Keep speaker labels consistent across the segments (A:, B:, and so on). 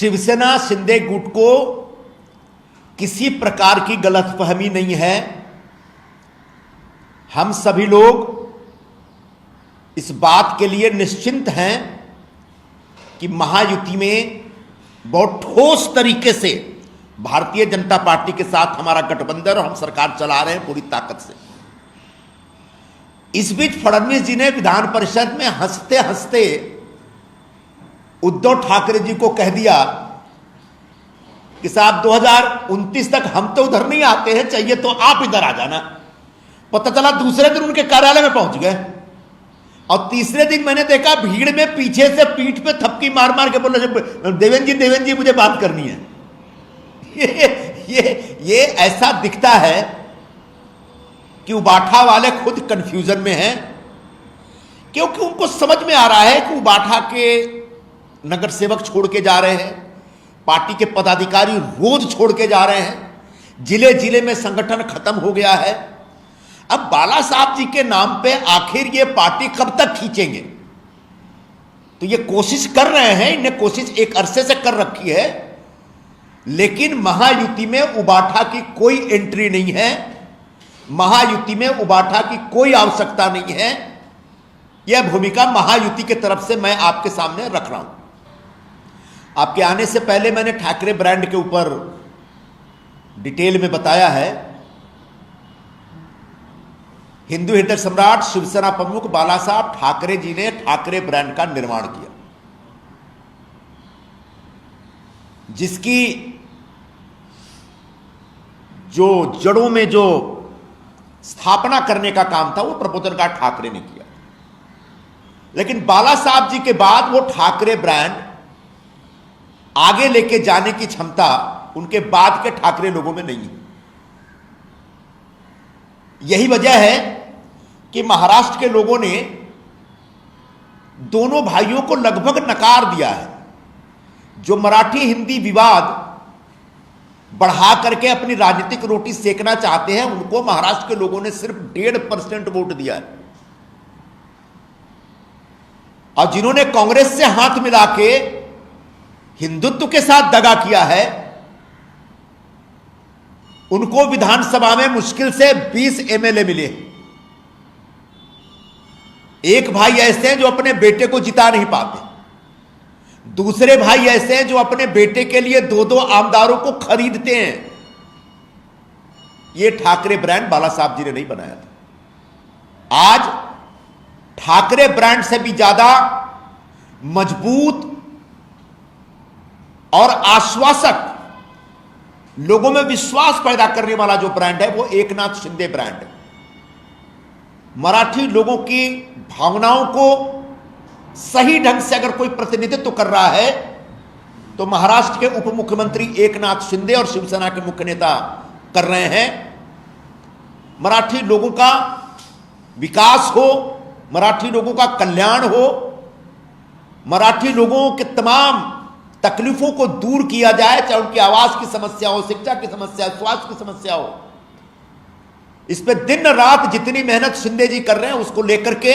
A: शिवसेना शिंदे गुट को किसी प्रकार की गलतफहमी नहीं है। हम सभी लोग इस बात के लिए निश्चिंत हैं कि महायुति में बहुत ठोस तरीके से भारतीय जनता पार्टी के साथ हमारा गठबंधन और हम सरकार चला रहे हैं पूरी ताकत से। इस बीच फडणवीस जी ने विधान परिषद में हंसते हंसते उद्धव ठाकरे जी को कह दिया कि साहब 2029 तक हम तो उधर नहीं आते हैं, चाहिए तो आप इधर आ जाना। पता चला दूसरे दिन उनके कार्यालय में पहुंच गए और तीसरे दिन मैंने देखा भीड़ में पीछे से पीठ पे थपकी मार मार के बोल रहे देवेंद्र जी मुझे बात करनी है। ये ऐसा दिखता है कि उबाठा वाले खुद कंफ्यूजन में हैं, क्योंकि उनको समझ में आ रहा है कि उबाठा के नगर सेवक छोड़ के जा रहे हैं, पार्टी के पदाधिकारी रोज छोड़ के जा रहे हैं, जिले जिले में संगठन खत्म हो गया है। अब बाला साहब जी के नाम पे आखिर ये पार्टी कब तक खींचेंगे? तो ये कोशिश कर रहे हैं, इन्हें कोशिश एक अरसे से कर रखी है, लेकिन महायुति में उबाठा की कोई एंट्री नहीं है, महायुति में उबाठा की कोई आवश्यकता नहीं है। यह भूमिका महायुति के तरफ से मैं आपके सामने रख रहा हूं। आपके आने से पहले मैंने ठाकरे ब्रांड के ऊपर डिटेल में बताया है। हिंदू हृदय सम्राट शिवसेना प्रमुख बाला साहब ठाकरे जी ने ठाकरे ब्रांड का निर्माण किया, जिसकी जो जड़ों में जो स्थापना करने का काम था वो प्रबोधनकार ठाकरे ने किया। लेकिन बाला साहब जी के बाद वो ठाकरे ब्रांड आगे लेके जाने की क्षमता उनके बाद के ठाकरे लोगों में नहीं है। यही वजह है कि महाराष्ट्र के लोगों ने दोनों भाइयों को लगभग नकार दिया है। जो मराठी हिंदी विवाद बढ़ा करके अपनी राजनीतिक रोटी सेकना चाहते हैं, उनको महाराष्ट्र के लोगों ने सिर्फ 1.5% वोट दिया है। और जिन्होंने कांग्रेस से हाथ मिला के हिंदुत्व के साथ दगा किया है, उनको विधानसभा में मुश्किल से 20 एमएलए मिले। एक भाई ऐसे हैं जो अपने बेटे को जिता नहीं पाते, दूसरे भाई ऐसे हैं जो अपने बेटे के लिए 2-2 आमदारों को खरीदते हैं। यह ठाकरे ब्रांड बाला साहब जी ने नहीं बनाया था। आज ठाकरे ब्रांड से भी ज्यादा मजबूत और आश्वासक, लोगों में विश्वास पैदा करने वाला जो ब्रांड है वो एकनाथ शिंदे ब्रांड है। मराठी लोगों की भावनाओं को सही ढंग से अगर कोई प्रतिनिधित्व कर रहा है तो महाराष्ट्र के उप मुख्यमंत्री एकनाथ शिंदे और शिवसेना के मुख्य नेता कर रहे हैं। मराठी लोगों का विकास हो, मराठी लोगों का कल्याण हो, मराठी लोगों के तमाम तकलीफों को दूर किया जाए, चाहे उनकी आवास की समस्या हो, शिक्षा की समस्या, स्वास्थ्य की समस्या हो। इस पे दिन रात जितनी मेहनत शिंदे जी कर रहे हैं, उसको लेकर के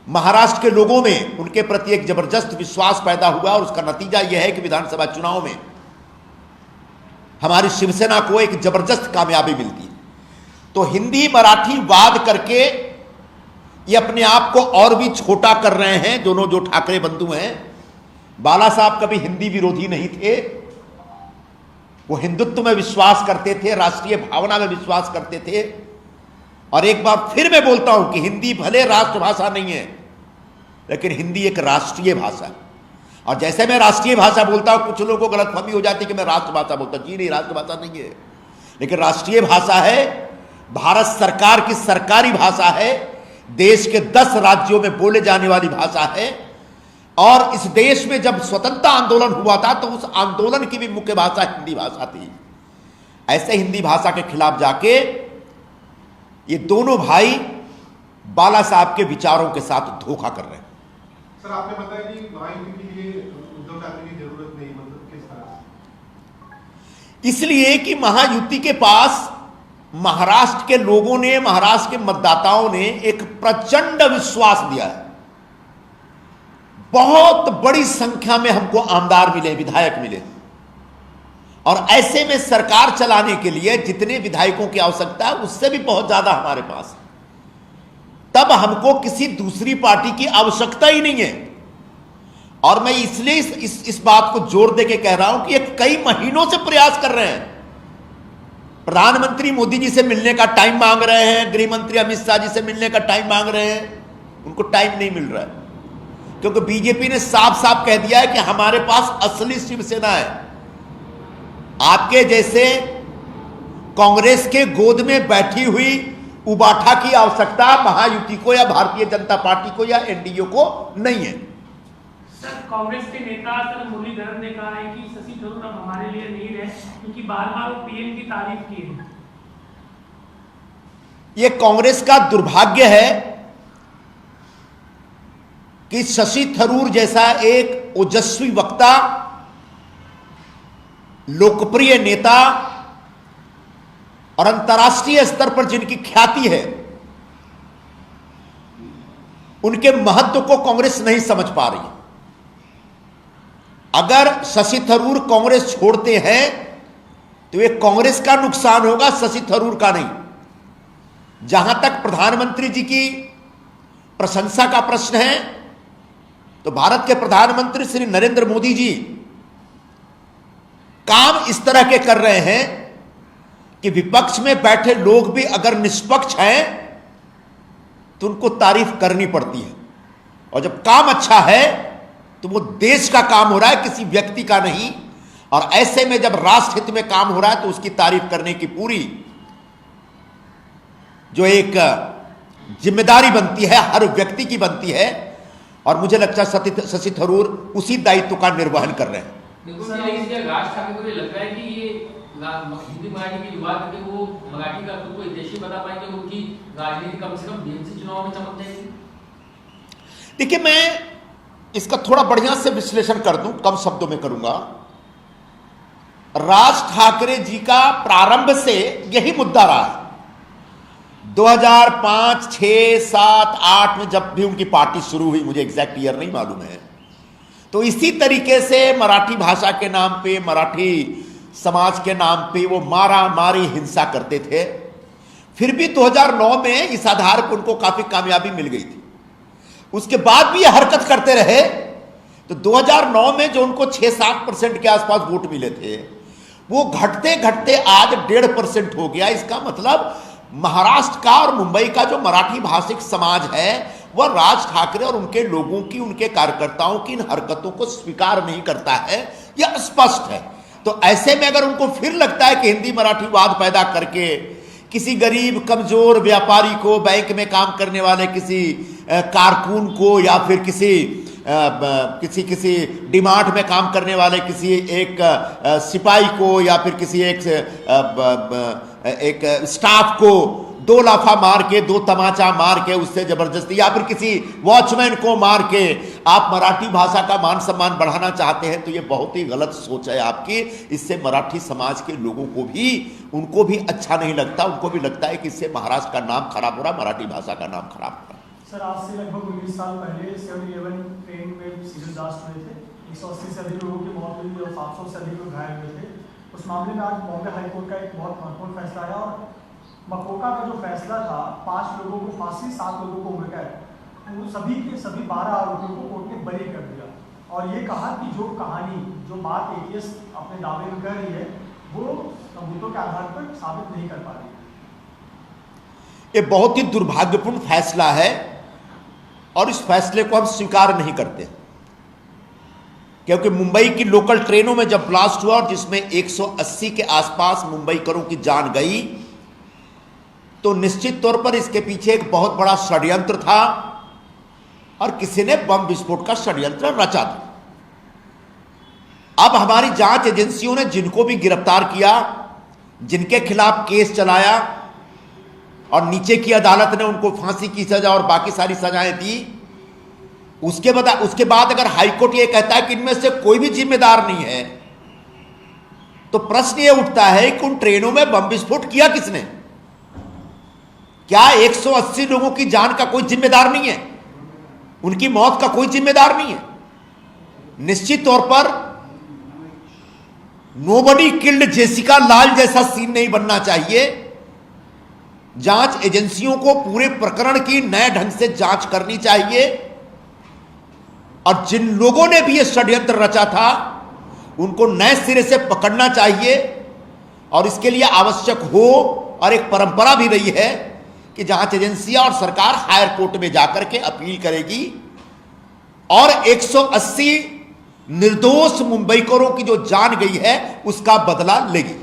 A: महाराष्ट्र के लोगों में उनके प्रति एक जबरदस्त विश्वास पैदा हुआ और उसका नतीजा यह है कि विधानसभा चुनाव में हमारी शिवसेना को एक जबरदस्त कामयाबी मिलती है। तो हिंदी मराठी वाद करके ये अपने आप को और भी छोटा कर रहे हैं दोनों जो ठाकरे बंधु हैं। बाला साहब कभी हिंदी विरोधी नहीं थे, वो हिंदुत्व में विश्वास करते थे, राष्ट्रीय भावना में विश्वास करते थे। और एक बार फिर मैं बोलता हूं कि हिंदी भले राष्ट्रभाषा नहीं है, लेकिन हिंदी एक राष्ट्रीय भाषा है। और जैसे मैं राष्ट्रीय भाषा बोलता हूं, कुछ लोगों को गलतफहमी हो जाती है कि मैं राष्ट्रभाषा बोलता हूं। जी नहीं, राष्ट्रभाषा नहीं है, लेकिन राष्ट्रीय भाषा है, भारत सरकार की सरकारी भाषा है, देश के 10 राज्यों में बोले जाने वाली भाषा है। और इस देश में जब स्वतंत्रता आंदोलन हुआ था तो उस आंदोलन की भी मुख्य भाषा हिंदी भाषा थी। ऐसे हिंदी भाषा के खिलाफ जाके ये दोनों भाई बाला साहब के विचारों के साथ धोखा कर रहे हैं।
B: सर, आपने बताया कि महायुति के लिए उद्धव ठाकरे की जरूरत नहीं, मतलब किस तरह से?
A: इसलिए कि महायुति के पास महाराष्ट्र के लोगों ने, महाराष्ट्र के मतदाताओं ने एक प्रचंड विश्वास दिया है। बहुत बड़ी संख्या में हमको आमदार मिले, विधायक मिले, और ऐसे में सरकार चलाने के लिए जितने विधायकों की आवश्यकता है उससे भी बहुत ज्यादा हमारे पास, तब हमको किसी दूसरी पार्टी की आवश्यकता ही नहीं है। और मैं इसलिए इस बात को जोर देके कह रहा हूं कि ये कई महीनों से प्रयास कर रहे हैं। प्रधानमंत्री मोदी जी से मिलने का टाइम मांग रहे हैं, गृह मंत्री अमित शाह जी से मिलने का टाइम मांग रहे हैं, उनको टाइम नहीं मिल रहा है, क्योंकि बीजेपी ने साफ साफ कह दिया है कि हमारे पास असली शिवसेना है। आपके जैसे कांग्रेस के गोद में बैठी हुई उबाठा की आवश्यकता महायुति को या भारतीय जनता पार्टी को या एनडीए को नहीं है।
C: सर, कांग्रेस के नेता सर मुरलीधरन ने कहा है कि शशि थरूर अब हमारे लिए नहीं रहे, क्योंकि बार बार वो पीएम की तारीफ की है।
A: ये कांग्रेस का दुर्भाग्य है कि शशि थरूर जैसा एक ओजस्वी वक्ता, लोकप्रिय नेता और अंतर्राष्ट्रीय स्तर पर जिनकी ख्याति है, उनके महत्व को कांग्रेस नहीं समझ पा रही है। अगर शशि थरूर कांग्रेस छोड़ते हैं तो ये कांग्रेस का नुकसान होगा, शशि थरूर का नहीं। जहां तक प्रधानमंत्री जी की प्रशंसा का प्रश्न है, तो भारत के प्रधानमंत्री श्री नरेंद्र मोदी जी काम इस तरह के कर रहे हैं कि विपक्ष में बैठे लोग भी अगर निष्पक्ष हैं तो उनको तारीफ करनी पड़ती है, और जब काम अच्छा है तो वो देश का काम हो रहा है, किसी व्यक्ति का नहीं। और ऐसे में जब राष्ट्र हित में काम हो रहा है तो उसकी तारीफ करने की पूरी जो एक जिम्मेदारी बनती है हर व्यक्ति की बनती है, और मुझे लगता है शशि थरूर उसी दायित्व का निर्वहन कर रहे हैं।
D: राज ठाकरे को ये लगता है कि ये हिंदी मराठी की विवाद करके वो मराठी का खुद को हितैषी बना पाएंगे, उनकी राजनीति कम से कम बीएमसी चुनाव में चमक जाएगी।
A: देखिए, मैं इसका थोड़ा बढ़िया से विश्लेषण कर दूं, कम शब्दों में करूंगा। राज ठाकरे जी का प्रारंभ से यही मुद्दा रहा है। 2005, 6, 7, 8 में जब भी उनकी पार्टी शुरू हुई, मुझे एग्जैक्ट ईयर नहीं मालूम है, तो इसी तरीके से मराठी भाषा के नाम पे, मराठी समाज के नाम पे वो मारा मारी हिंसा करते थे। फिर भी 2009 में इस आधार पर उनको काफी कामयाबी मिल गई थी। उसके बाद भी ये हरकत करते रहे, तो 2009 में जो उनको 6-7% के आसपास वोट मिले थे, वो घटते घटते आज 1.5% हो गया। इसका मतलब महाराष्ट्र का और मुंबई का जो मराठी भाषिक समाज है वह राज ठाकरे और उनके लोगों की, उनके कार्यकर्ताओं की इन हरकतों को स्वीकार नहीं करता है, यह स्पष्ट है। तो ऐसे में अगर उनको फिर लगता है कि हिंदी मराठी वाद पैदा करके किसी गरीब कमजोर व्यापारी को, बैंक में काम करने वाले किसी कारकुन को, या फिर किसी डिमांड में काम करने वाले किसी एक सिपाही को, या फिर किसी एक स्टाफ को 2 लाफा मार के, 2 तमाचा मार के उससे जबरदस्ती, या फिर किसी वॉचमैन को मार के आप मराठी भाषा का मान सम्मान बढ़ाना चाहते हैं, तो ये बहुत ही गलत सोच है आपकी। इससे मराठी समाज के लोगों को भी, उनको भी अच्छा नहीं लगता। उनको भी लगता है कि इससे महाराष्ट्र का नाम खराब हो रहा, मराठी भाषा का नाम खराब हो रहा।
E: सर, आज से लगभग 19 साल पहले 7-11 ट्रेन में सिविल ब्लास्ट हुए थे, 180 से अधिक लोगों की मौत हुई और 700 से अधिक लोग घायल हुए थे। उस मामले में आज बॉम्बे हाईकोर्ट का एक बहुत महत्वपूर्ण फैसला आया, और मकोका का जो फैसला था, 5 लोगों को फांसी, 7 लोगों को उम्र कैद, वो सभी के सभी 12 आरोपियों को कोर्ट ने बरी कर दिया, और ये कहा कि जो कहानी, जो बात एटीएस अपने दावे में कर रही है, वो सबूतों के आधार पर साबित नहीं कर पा रही।
A: ये बहुत ही दुर्भाग्यपूर्ण फैसला है, और इस फैसले को हम स्वीकार नहीं करते, क्योंकि मुंबई की लोकल ट्रेनों में जब ब्लास्ट हुआ और जिसमें 180 के आसपास मुंबईकरों की जान गई, तो निश्चित तौर पर इसके पीछे एक बहुत बड़ा षड्यंत्र था, और किसी ने बम विस्फोट का षड्यंत्र रचा था। अब हमारी जांच एजेंसियों ने जिनको भी गिरफ्तार किया, जिनके खिलाफ केस चलाया, और नीचे की अदालत ने उनको फांसी की सजा और बाकी सारी सजाएं दी, उसके बाद अगर हाईकोर्ट ये कहता है कि इनमें से कोई भी जिम्मेदार नहीं है, तो प्रश्न ये उठता है कि उन ट्रेनों में बम विस्फोट किया किसने? क्या 180 लोगों की जान का कोई जिम्मेदार नहीं है? उनकी मौत का कोई जिम्मेदार नहीं है? निश्चित तौर पर नोबडी किल्ड जेसिका लाल जैसा सीन नहीं बनना चाहिए। जांच एजेंसियों को पूरे प्रकरण की नए ढंग से जांच करनी चाहिए और जिन लोगों ने भी यह षड्यंत्र रचा था उनको नए सिरे से पकड़ना चाहिए। और इसके लिए आवश्यक हो, और एक परंपरा भी रही है कि जांच एजेंसियां और सरकार हायर कोर्ट में जाकर के अपील करेगी और 180 निर्दोष मुंबईकरों की जो जान गई है उसका बदला लेगी।